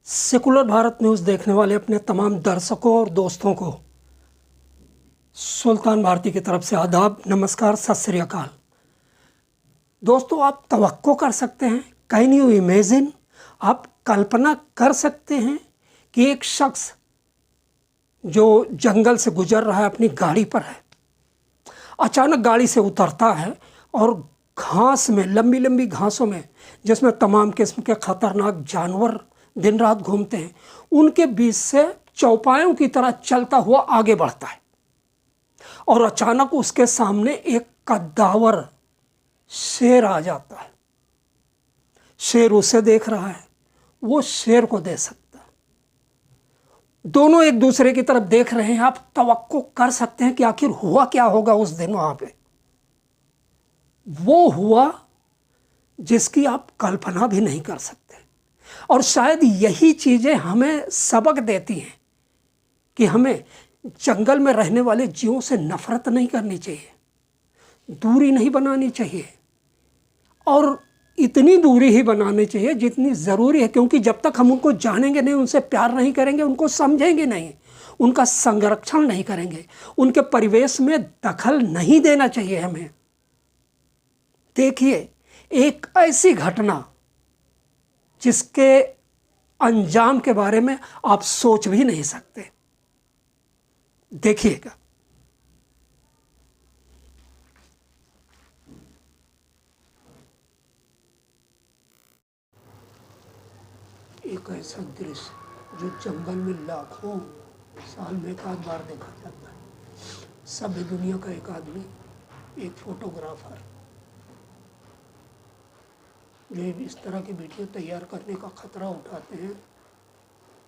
Secular Bharat news देखने वाले अपने तमाम दर्शकों और दोस्तों को सुल्तान भारती की तरफ से आदाब, नमस्कार, सत श्री अकाल। दोस्तों, आप तवक्को कर सकते हैं, कैन यू इमेजिन, आप कल्पना कर सकते हैं कि एक शख्स जो जंगल से गुजर रहा है, अपनी गाड़ी पर है, अचानक गाड़ी से उतरता है और घास में, लंबी लंबी घासों में, जिसमें तमाम किस्म के खतरनाक जानवर दिन रात घूमते हैं, उनके बीच से चौपायों की तरह चलता हुआ आगे बढ़ता है और अचानक उसके सामने एक कद्दावर शेर आ जाता है। शेर उसे देख रहा है, वो शेर को देख सकता है। दोनों एक दूसरे की तरफ देख रहे हैं। आप तवक्को कर सकते हैं कि आखिर हुआ क्या होगा उस दिन वहां पे। वो हुआ जिसकी आप कल्पना भी नहीं कर सकते। और शायद यही चीजें हमें सबक देती हैं कि हमें जंगल में रहने वाले जीवों से नफरत नहीं करनी चाहिए, दूरी नहीं बनानी चाहिए, और इतनी दूरी ही बनानी चाहिए जितनी ज़रूरी है, क्योंकि जब तक हम उनको जानेंगे नहीं, उनसे प्यार नहीं करेंगे, उनको समझेंगे नहीं, उनका संरक्षण नहीं करेंगे, उनके परिवेश में दखल नहीं देना चाहिए हमें। देखिए, एक ऐसी घटना जिसके अंजाम के बारे में आप सोच भी नहीं सकते। देखिएगा। एक ऐसा दृश्य जो जंगल में लाखों साल में एक आध बार देखा जाता है। सभ्य दुनिया का एक आदमी, एक फोटोग्राफर, जो इस तरह की वीडियो तैयार करने का खतरा उठाते हैं,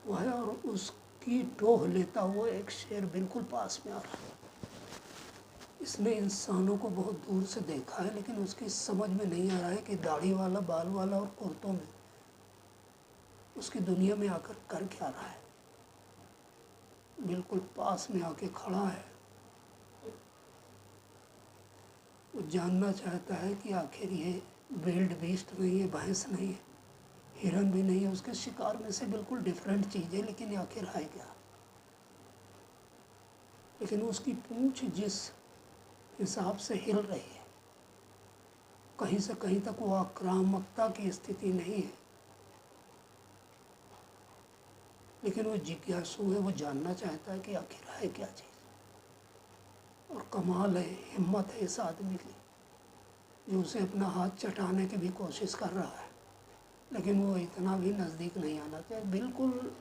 वह है, और उसकी टोह लेता हुआ एक शेर बिल्कुल पास में आ रहा है। इसने इंसानों को बहुत दूर से देखा है, लेकिन उसकी समझ में नहीं आ रहा है कि दाढ़ी वाला, बाल वाला और कुर्तों में उसकी दुनिया में आकर कर क्या रहा है। बिल्कुल पास में आके खड़ा है। वो जानना चाहता है कि आखिर ये विल्ड बीस्ट नहीं है, भैंस नहीं है, हिरन भी नहीं है, उसके शिकार में से बिल्कुल डिफरेंट चीज़ है, लेकिन आखिर है क्या। लेकिन उसकी पूंछ जिस हिसाब से हिल रही है, कहीं से कहीं तक वो आक्रामकता की स्थिति नहीं है, लेकिन वो जिज्ञासु है। वो जानना चाहता है कि आखिर है क्या चीज़। और कमाल है, हिम्मत है इस आदमी की, जो उसे अपना हाथ चटाने की भी कोशिश कर रहा है, लेकिन वो इतना भी नज़दीक नहीं आना चाहिए। बिल्कुल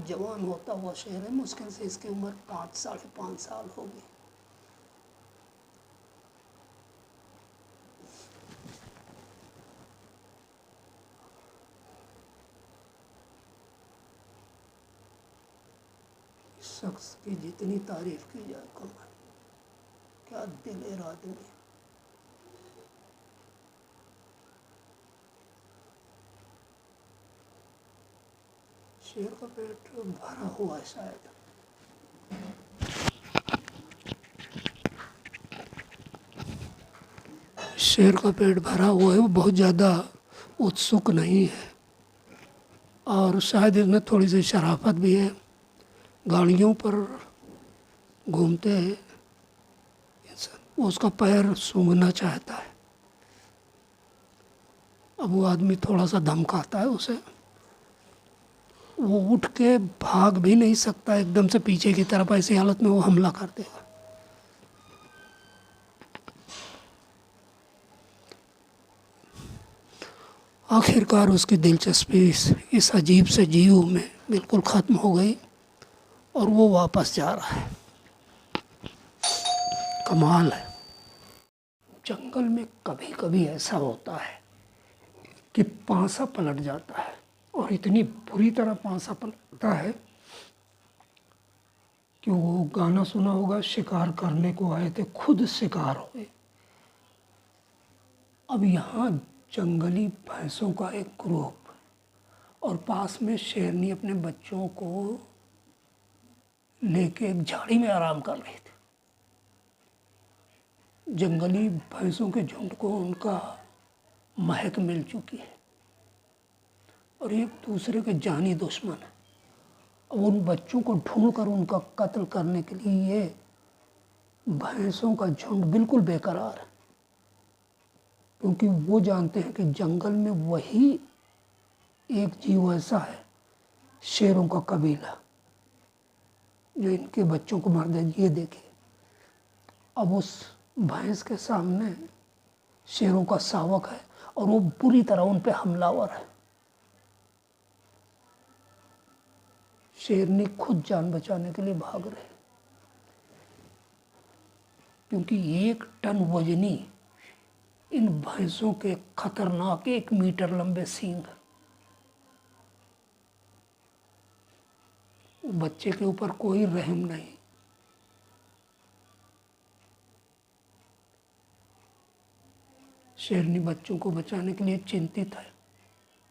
जवान होता हुआ शेर है, मुश्किल से इसकी उम्र 5 साढ़े 5 साल होगी। शख्स की जितनी तारीफ की जाए कम है। क्या दिलेर आदमी। शेर का पेट भरा हुआ है शायद। शेर का पेट भरा हुआ है, वो बहुत ज़्यादा उत्सुक नहीं है, और शायद इसमें थोड़ी सी शराफत भी है। गाड़ियों पर घूमते हैं, वो उसका पैर सूंघना चाहता है। अब वो आदमी थोड़ा सा धमकाता है उसे। वो उठ के भाग भी नहीं सकता एकदम से पीछे की तरफ, ऐसी हालत में वो हमला कर देगा। आखिरकार उसकी दिलचस्पी इस अजीब से जीव में बिल्कुल ख़त्म हो गई और वो वापस जा रहा है। कमाल है। जंगल में कभी कभी ऐसा होता है कि पांसा पलट जाता है, और इतनी बुरी तरह पांसा पलटता है कि वो गाना सुना होगा, शिकार करने को आए थे खुद शिकार हुए। अब यहाँ जंगली भैंसों का एक ग्रुप, और पास में शेरनी अपने बच्चों को लेके एक झाड़ी में आराम कर रही थी। जंगली भैंसों के झुंड को उनका महक मिल चुकी है, और एक दूसरे के जानी दुश्मन है। अब उन बच्चों को ढूंढ कर उनका कत्ल करने के लिए ये भैंसों का झुंड बिल्कुल बेकरार है, क्योंकि वो जानते हैं कि जंगल में वही एक जीव ऐसा है, शेरों का कबीला, जो इनके बच्चों को मार दे। ये देखिए, अब उस भैंस के सामने शेरों का शावक है और वो बुरी तरह उन पे हमलावर है। शेरनी खुद जान बचाने के लिए भाग रहे, क्योंकि 1 टन वजनी इन भैंसों के खतरनाक 1 मीटर लंबे सींग। बच्चे के ऊपर कोई रहम नहीं। शेरनी बच्चों को बचाने के लिए चिंतित है,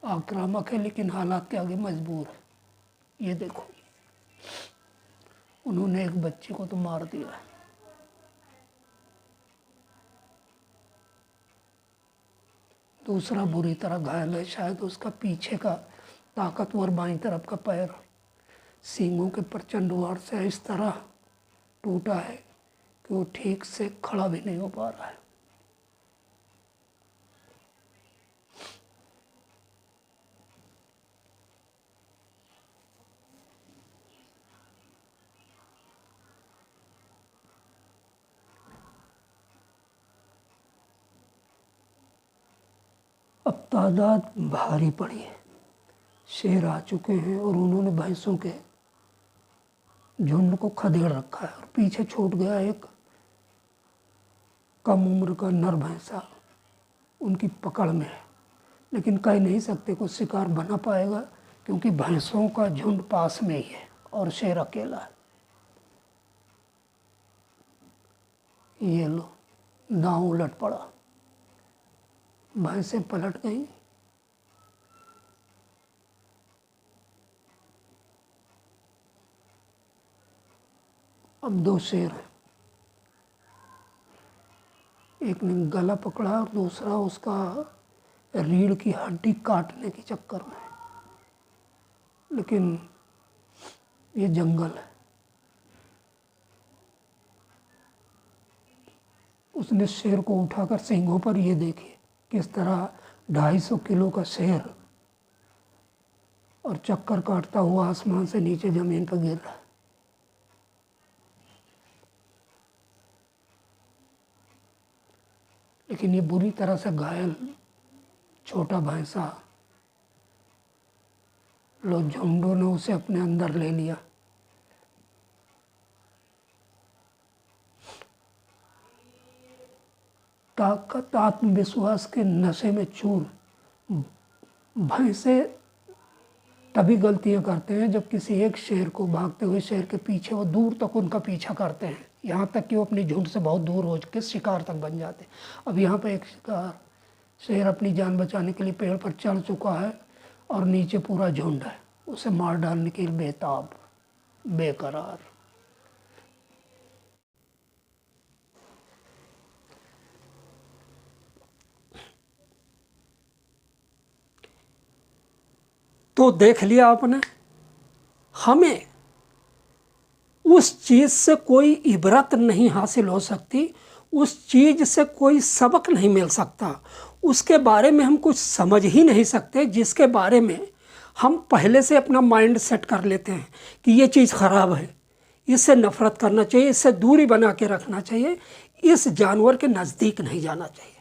आक्रामक है, लेकिन हालात के आगे मजबूर है। ये देखो, उन्होंने एक बच्चे को तो मार दिया है। दूसरा बुरी तरह घायल है, शायद उसका पीछे का ताकतवर बाईं तरफ का पैर सींगों के प्रचंड वार से इस तरह टूटा है कि वो ठीक से खड़ा भी नहीं हो पा रहा है। अब तादाद भारी पड़ी है, शेर आ चुके हैं और उन्होंने भैंसों के झुंड को खदेड़ रखा है और पीछे छूट गया एक कम उम्र का नर भैंसा उनकी पकड़ में है, लेकिन कह नहीं सकते कुछ शिकार बना पाएगा, क्योंकि भैंसों का झुंड पास में ही है और शेर अकेला है। ये लो, दांव उलट पड़ा, भैंसें पलट गई। अब 2 शेर हैं, एक ने गला पकड़ा और दूसरा उसका रीढ़ की हड्डी काटने के चक्कर में। लेकिन ये जंगल है, उसने शेर को उठाकर सींगों पर, ये देखिए किस तरह 250 किलो का शेर और चक्कर काटता हुआ आसमान से नीचे जमीन पर गिर रहा है। लेकिन ये बुरी तरह से घायल छोटा भैंसा, लोग झुंडों ने उसे अपने अंदर ले लिया। ताकत, आत्मविश्वास के नशे में चूर भैंसे तभी गलतियां करते हैं जब किसी एक शेर को, भागते हुए शेर के पीछे वो दूर तक उनका पीछा करते हैं, यहाँ तक कि वो अपनी झुंड से बहुत दूर हो के शिकार तक बन जाते हैं। अब यहाँ पर एक शेर अपनी जान बचाने के लिए पेड़ पर चढ़ चुका है और नीचे पूरा झुंड है, उसे मार डालने के लिए बेताब, बेकरार। तो देख लिया आपने, हमें उस चीज़ से कोई इबरत नहीं हासिल हो सकती, उस चीज़ से कोई सबक नहीं मिल सकता, उसके बारे में हम कुछ समझ ही नहीं सकते जिसके बारे में हम पहले से अपना माइंड सेट कर लेते हैं कि ये चीज़ ख़राब है, इससे नफ़रत करना चाहिए, इससे दूरी बना के रखना चाहिए, इस जानवर के नज़दीक नहीं जाना चाहिए।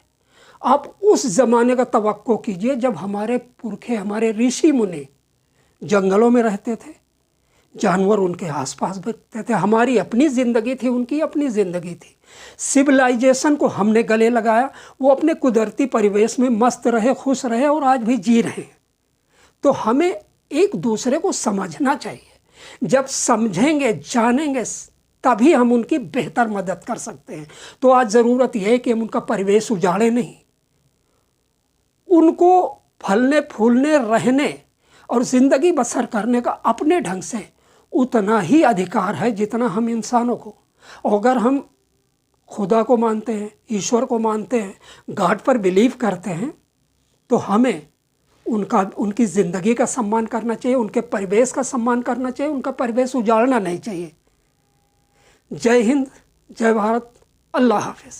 आप उस ज़माने का तवक्को कीजिए जब हमारे पुरखे, हमारे ऋषि मुनि जंगलों में रहते थे, जानवर उनके आसपास बैठते थे, हमारी अपनी ज़िंदगी थी, उनकी अपनी ज़िंदगी थी। सिविलाइजेशन को हमने गले लगाया, वो अपने कुदरती परिवेश में मस्त रहे, खुश रहे और आज भी जी रहे हैं। तो हमें एक दूसरे को समझना चाहिए, जब समझेंगे, जानेंगे, तभी हम उनकी बेहतर मदद कर सकते हैं। तो आज ज़रूरत यह है कि हम उनका परिवेश उजाड़े नहीं, उनको फलने फूलने, रहने और ज़िंदगी बसर करने का अपने ढंग से उतना ही अधिकार है जितना हम इंसानों को। अगर हम खुदा को मानते हैं, ईश्वर को मानते हैं, गॉड पर बिलीव करते हैं, तो हमें उनकी ज़िंदगी का सम्मान करना चाहिए, उनके परिवेश का सम्मान करना चाहिए, उनका परिवेश उजाड़ना नहीं चाहिए। जय हिंद, जय भारत, अल्लाह हाफिज़।